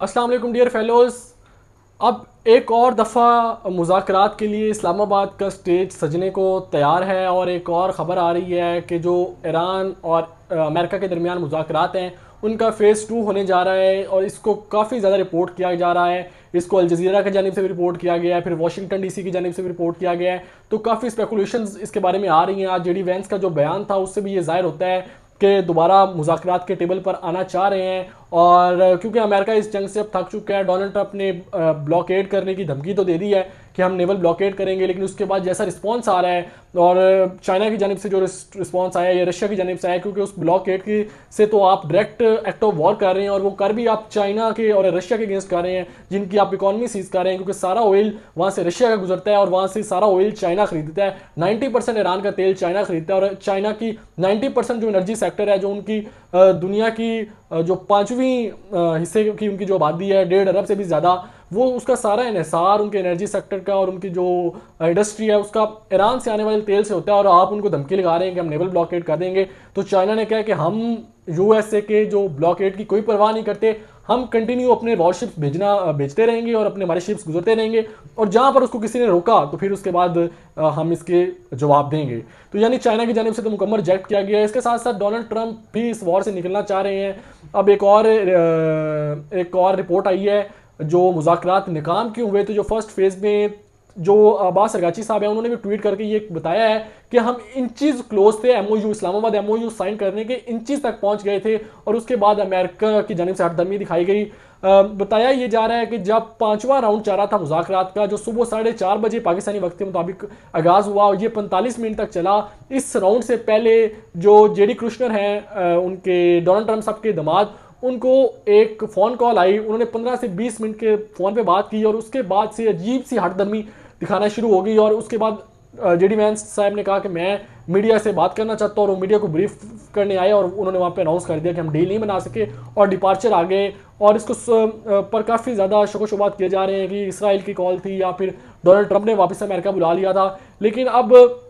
अस्सलाम वालेकुम dear fellows. अब एक और दफ़ा मुज़ाकरात के लिए इस्लामाबाद का स्टेज सजने को तैयार है और एक और ख़बर आ रही है कि जो ईरान और अमेरिका के दरमियान मुज़ाकरात हैं उनका फ़ेज़ 2 होने जा रहा है और इसको काफ़ी ज़्यादा रिपोर्ट किया जा रहा है। इसको अल जज़ीरा की जानिब से भी रिपोर्ट किया गया है, फिर वाशिंगटन डीसी की जानिब से भी रिपोर्ट किया गया है। तो काफ़ी स्पेकुलेशंस इसके बारे में आ रही हैं। आज जेडी वैंस का जो बयान था उससे भी ये ज़ाहिर होता है कि दोबारा मुज़ाकरात के टेबल पर आना चाह रहे हैं। और क्योंकि अमेरिका इस जंग से अब थक चुका है, डोनाल्ड ट्रंप ने ब्लॉकेड करने की धमकी तो दे दी है कि हम नेवल ब्लॉकेड करेंगे, लेकिन उसके बाद जैसा रिस्पांस आ रहा है और चाइना की जानिब से जो रिस्पांस आया या रशिया की जानिब से आया, क्योंकि उस ब्लॉकेड की से तो आप डायरेक्ट एक्ट ऑफ वॉर कर रहे हैं और वो कर भी आप चाइना के और रशिया के अगेंस्ट कर रहे हैं, जिनकी आप इकॉनमी सीज कर रहे हैं, क्योंकि सारा ऑयल वहाँ से रशिया का गुजरता है और वहाँ से सारा ऑयल चाइना खरीदता है। 90% ईरान का तेल चाइना खरीदता है और चाइना की 90% जो एनर्जी सेक्टर है, जो उनकी दुनिया की जो पांचवी हिस्से की उनकी जो आबादी है 1.5 अरब से भी ज़्यादा, वो उसका सारा इन्हिसार उनके एनर्जी सेक्टर का और उनकी जो इंडस्ट्री है उसका ईरान से आने वाले तेल से होता है। और आप उनको धमकी लगा रहे हैं कि हम नेवल ब्लॉकेड कर देंगे। तो चाइना ने कहा कि हम यूएसए के जो ब्लॉकेड की कोई परवाह नहीं करते, हम कंटिन्यू अपने वॉरशिप्स भेजते रहेंगे और अपने हमारे शिप्स गुजरते रहेंगे, और जहां पर उसको किसी ने रोका तो फिर उसके बाद हम इसके जवाब देंगे। तो यानी चाइना की जानिब से तो मुकम्मल रिजेक्ट किया गया है। इसके साथ साथ डोनाल्ड ट्रंप भी इस वॉर से निकलना चाह रहे हैं। अब एक और रिपोर्ट आई है, जो मुज़ाकरात नाकाम क्यों हुए, तो जो फर्स्ट फेज में जो अब्बास अरगाची साहब हैं उन्होंने भी ट्वीट करके ये बताया है कि हम इंचीज क्लोज थे, एमओयू इस्लामाबाद एमओयू साइन करने के इंचीज तक पहुंच गए थे, और उसके बाद अमेरिका की जानिब से हटदर्मी दिखाई गई। बताया ये जा रहा है कि जब पांचवा राउंड चल रहा था मुज़ाकरात का, जो सुबह 4:30 बजे पाकिस्तानी वक्त के मुताबिक आगाज़ हुआ और ये 45 मिनट तक चला, इस राउंड से पहले जो जेडी कृष्णर हैं उनके डोनाल्ड ट्रंप साहब के दामाद, उनको एक फ़ोन कॉल आई, उन्होंने 15 से 20 मिनट के फ़ोन पे बात की और उसके बाद से अजीब सी हटदर्मी दिखाना शुरू हो गई। और उसके बाद जेडी वैंस साहब ने कहा कि मैं मीडिया से बात करना चाहता हूँ, और वो मीडिया को ब्रीफ करने आए और उन्होंने वहाँ पे अनाउंस कर दिया कि हम डील नहीं बना सके और डिपार्चर आ गए। और इसको पर काफ़ी ज़्यादा शको-शुबात किए जा रहे हैं कि इसराइल की कॉल थी या फिर डोनाल्ड ट्रंप ने वापस अमेरिका बुला लिया था। लेकिन अब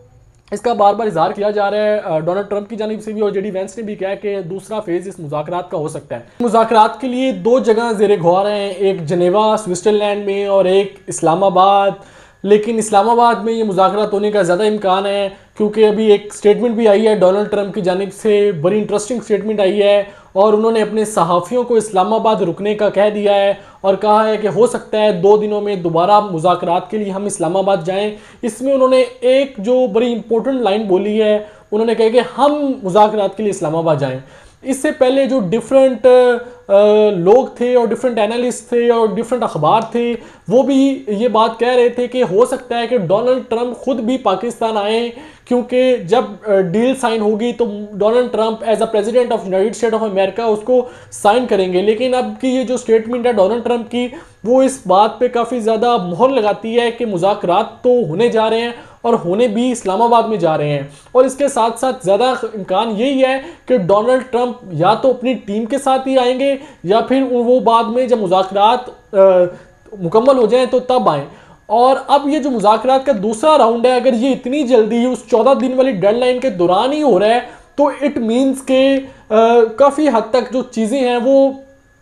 इसका बार बार इजहार किया जा रहा है डोनाल्ड ट्रंप की जानिब से भी, और जेडी वैंस ने भी कहा कि दूसरा फेज इस मुज़ाकरात का हो सकता है। मुज़ाकरात के लिए 2 जगह ज़ेरे गौर हैं, एक जनेवा स्विट्ज़रलैंड में और एक इस्लामाबाद। लेकिन इस्लामाबाद में ये मुज़ाकरात होने का ज़्यादा इम्कान है, क्योंकि अभी एक स्टेटमेंट भी आई है डोनाल्ड ट्रंप की जानिब से, बड़ी इंटरेस्टिंग स्टेटमेंट आई है, और उन्होंने अपने सहाफ़ियों को इस्लामाबाद रुकने का कह दिया है और कहा है कि हो सकता है 2 दिनों में दोबारा मुज़ाकरात के लिए हम इस्लामाबाद जाएं। इसमें उन्होंने एक जो बड़ी इंपॉर्टेंट लाइन बोली है, उन्होंने कहा कि हम मुज़ाकरात के लिए इस्लामाबाद जाएं। इससे पहले जो डिफरेंट लोग थे और डिफरेंट एनालिस्ट थे और डिफरेंट अखबार थे, वो भी ये बात कह रहे थे कि हो सकता है कि डोनाल्ड ट्रंप खुद भी पाकिस्तान आए, क्योंकि जब डील साइन होगी तो Donald Trump as a president of United State of America उसको साइन करेंगे। लेकिन अब की ये जो स्टेटमेंट है डोनाल्ड ट्रंप की, वो इस बात पे काफ़ी ज़्यादा मोहर लगाती है कि मुज़ाकरात तो होने जा रहे हैं और होने भी इस्लामाबाद में जा रहे हैं। और इसके साथ साथ ज़्यादा इम्कान यही है कि डोनाल्ड ट्रंप या तो अपनी टीम के साथ ही आएंगे या फिर वो बाद में जब मुज़ाकरात मुकम्मल हो जाए तो तब आए। और अब ये जो मुज़ाकरात का दूसरा राउंड है, अगर ये इतनी जल्दी उस 14 दिन वाली डेडलाइन के दौरान ही हो रहा है, तो इट मीन्स के काफ़ी हद तक जो चीज़ें हैं वो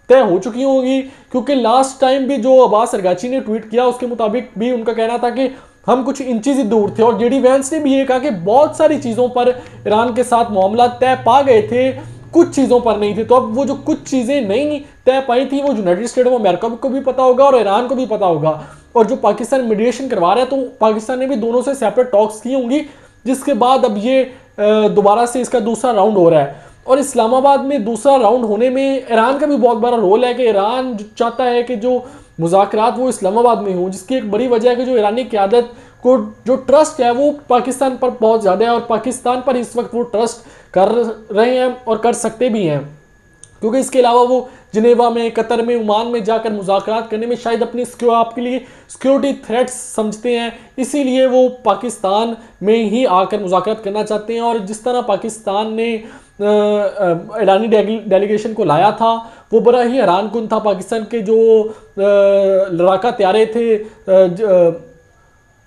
तय हो चुकी होंगी। क्योंकि लास्ट टाइम भी जो अब्बास अरगाची ने ट्वीट किया उसके मुताबिक भी उनका कहना था कि हम कुछ इंचीज ही दूर थे, और जेडी वैंस ने भी ये कहा कि बहुत सारी चीज़ों पर ईरान के साथ मामला तय पा गए थे, कुछ चीज़ों पर नहीं थे। तो अब वो जो कुछ चीज़ें नहीं तय पाई थी वो यूनाइटेड स्टेट ऑफ अमेरिका को भी पता होगा और ईरान को भी पता होगा। और जो पाकिस्तान मीडिएशन करवा रहा है, तो पाकिस्तान ने भी दोनों से सेपरेट टॉक्स की होंगी, जिसके बाद अब ये दोबारा से इसका दूसरा राउंड हो रहा है। और इस्लामाबाद में दूसरा राउंड होने में ईरान का भी बहुत बड़ा रोल है, कि ईरान चाहता है कि जो मुज़ाकरात वो इस्लामाबाद में हो, जिसकी एक बड़ी वजह है कि जो ईरानी क़यादत को जो ट्रस्ट है वो पाकिस्तान पर बहुत ज़्यादा है, और पाकिस्तान पर इस वक्त वो ट्रस्ट कर रहे हैं और कर सकते भी हैं, क्योंकि इसके अलावा वो जिनेवा में, कतर में, ओमान में जाकर मुज़ाकरात करने में शायद अपनी आपके लिए सिक्योरिटी थ्रेट्स समझते हैं, इसीलिए वो पाकिस्तान में ही आकर मुज़ाकरात करना चाहते हैं। और जिस तरह पाकिस्तान ने ईरानी डेलीगेशन को लाया था, वो बड़ा ही हैरानकुन था। पाकिस्तान के जो लड़ाका त्यारे थे,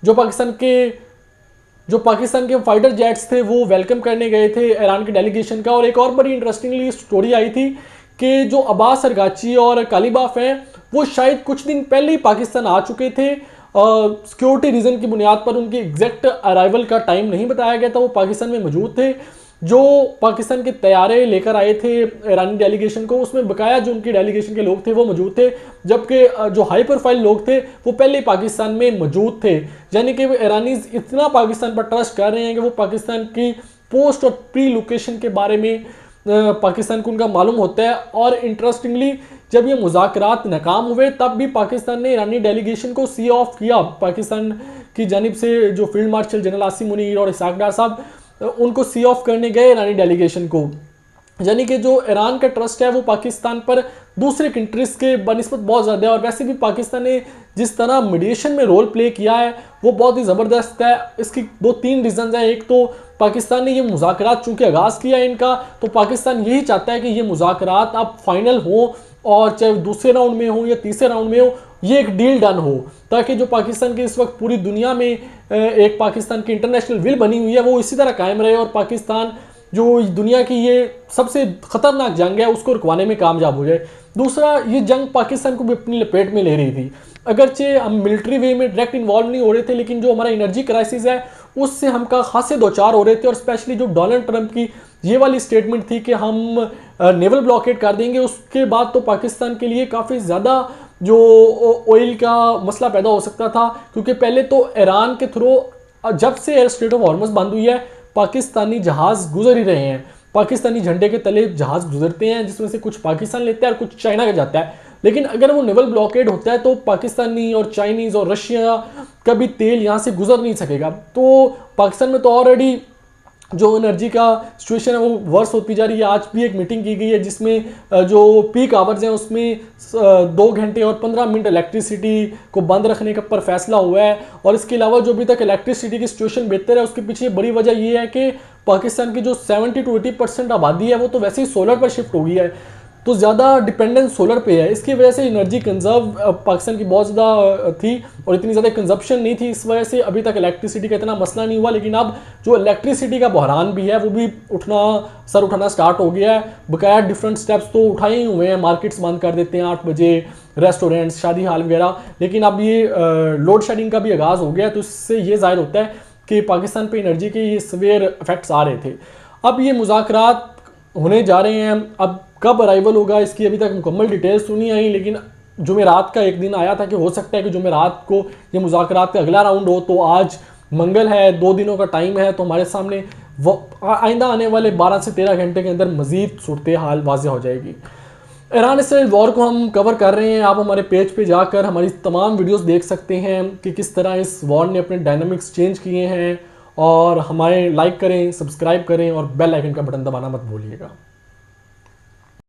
जो पाकिस्तान के फाइटर जेट्स थे, वो वेलकम करने गए थे ईरान के डेलीगेशन का। और एक और बड़ी इंटरेस्टिंगली स्टोरी आई थी कि जो अब्बास अरगाची और कालीबाफ हैं वो शायद कुछ दिन पहले ही पाकिस्तान आ चुके थे। सिक्योरिटी रीज़न की बुनियाद पर उनकी एग्जैक्ट अराइवल का टाइम नहीं बताया गया था, वो पाकिस्तान में मौजूद थे। जो पाकिस्तान के तैयारे लेकर आए थे ईरानी डेलीगेशन को, उसमें बकाया जो उनकी डेलीगेशन के लोग थे वो मौजूद थे, जबकि जो हाई प्रोफाइल लोग थे वो पहले ही पाकिस्तान में मौजूद थे। यानी कि ईरानीज इतना पाकिस्तान पर ट्रस्ट कर रहे हैं कि वो पाकिस्तान की पोस्ट और प्री लोकेशन के बारे में पाकिस्तान को उनका मालूम होता है। और इंटरेस्टिंगली जब ये मुज़ाकरात नाकाम हुए तब भी पाकिस्तान ने ईरानी डेलीगेशन को सी ऑफ किया। पाकिस्तान की जानिब से जो field marshal general Asim Munir और इसहाक डार साहब उनको सी ऑफ करने गए ईरानी डेलीगेशन को। यानी कि जो ईरान का ट्रस्ट है वो पाकिस्तान पर दूसरे कंट्रीज के बनिस्बत बहुत ज़्यादा है। और वैसे भी पाकिस्तान ने जिस तरह मीडिएशन में रोल प्ले किया है वो बहुत ही ज़बरदस्त है। इसकी 2-3 रीज़न है। एक तो पाकिस्तान ने ये मुज़ाकरात चूँकि आगाज़ किया है इनका, तो पाकिस्तान यही चाहता है कि ये मुज़ाकरात अब फाइनल हो, और चाहे दूसरे राउंड में हो या तीसरे राउंड में हो, ये एक डील डन हो, ताकि जो पाकिस्तान की इस वक्त पूरी दुनिया में एक पाकिस्तान की इंटरनेशनल विल बनी हुई है वो इसी तरह कायम रहे, और पाकिस्तान जो दुनिया की ये सबसे ख़तरनाक जंग है उसको रुकवाने में कामयाब हो जाए। दूसरा, ये जंग पाकिस्तान को भी अपनी लपेट में ले रही थी। अगरचे हम मिलिट्री वे में डायरेक्ट इन्वॉल्व नहीं हो रहे थे, लेकिन जो हमारा एनर्जी क्राइसिस है उससे हम का खासे दो चार हो रहे थे। और स्पेशली जो डोनाल्ड ट्रंप की ये वाली स्टेटमेंट थी कि हम नेवल ब्लॉकेड कर देंगे, उसके बाद तो पाकिस्तान के लिए काफ़ी ज़्यादा जो ऑयल का मसला पैदा हो सकता था। क्योंकि पहले तो ईरान के थ्रू जब से एयर स्ट्रेट ऑफ हॉर्मज़ बंद हुई है पाकिस्तानी जहाज़ गुजर ही रहे हैं। पाकिस्तानी झंडे के तले जहाज़ गुजरते हैं, जिसमें से कुछ पाकिस्तान लेते हैं और कुछ चाइना का जाता है। लेकिन अगर वो नेवल ब्लॉकेड होता है तो पाकिस्तानी और चाइनीज़ और रशिया का भी तेल यहाँ से गुजर नहीं सकेगा। तो पाकिस्तान में तो ऑलरेडी जो एनर्जी का सिचुएशन है वो वर्स होती जा रही है। आज भी एक मीटिंग की गई है जिसमें जो पीक आवर्स हैं उसमें 2 घंटे और 15 मिनट इलेक्ट्रिसिटी को बंद रखने का पर फैसला हुआ है। और इसके अलावा जो अभी तक इलेक्ट्रिसिटी की सिचुएशन बेहतर है उसके पीछे बड़ी वजह ये है कि पाकिस्तान की जो 70 to 80% आबादी है वो तो वैसे ही सोलर पर शिफ्ट हो गई है, तो ज़्यादा डिपेंडेंस सोलर पे है। इसकी वजह से एनर्जी कंजर्व पाकिस्तान की बहुत ज़्यादा थी और इतनी ज़्यादा कंजप्शन नहीं थी। इस वजह से अभी तक इलेक्ट्रिसिटी का इतना मसला नहीं हुआ। लेकिन अब जो इलेक्ट्रिसिटी का बहरान भी है वो भी सर उठाना स्टार्ट हो गया है। बकाया डिफरेंट स्टेप्स तो उठाए ही हुए हैं, मार्केट्स बंद कर देते हैं 8 बजे, रेस्टोरेंट्स, शादी हाल वगैरह। लेकिन अब ये लोड शेडिंग का भी आगाज़ हो गया है, तो इससे ये जाहिर होता है कि पाकिस्तान पर एनर्जी के ये सवेयर इफेक्ट्स आ रहे थे। अब ये मुज़ाकरात होने जा रहे हैं, अब कब अराइवल होगा इसकी अभी तक मुकम्मल डिटेल्स तो नहीं आई। लेकिन जुमेरात का एक दिन आया था कि हो सकता है कि जुमेरात को ये मुज़ाकरात का अगला राउंड हो। तो आज मंगल है, 2 दिनों का टाइम है, तो हमारे सामने आइंदा आने वाले 12 से 13 घंटे के अंदर मज़ीद सूरत हाल वाज़ेह हो जाएगी। ईरान इसराइल वॉर को हम कवर कर रहे हैं। आप हमारे पेज पे जाकर हमारी तमाम वीडियोस देख सकते हैं कि किस तरह इस वॉर ने अपने डायनामिक्स चेंज किए हैं। और हमारे लाइक करें, सब्सक्राइब करें और बेल आइकन का बटन दबाना मत भूलिएगा।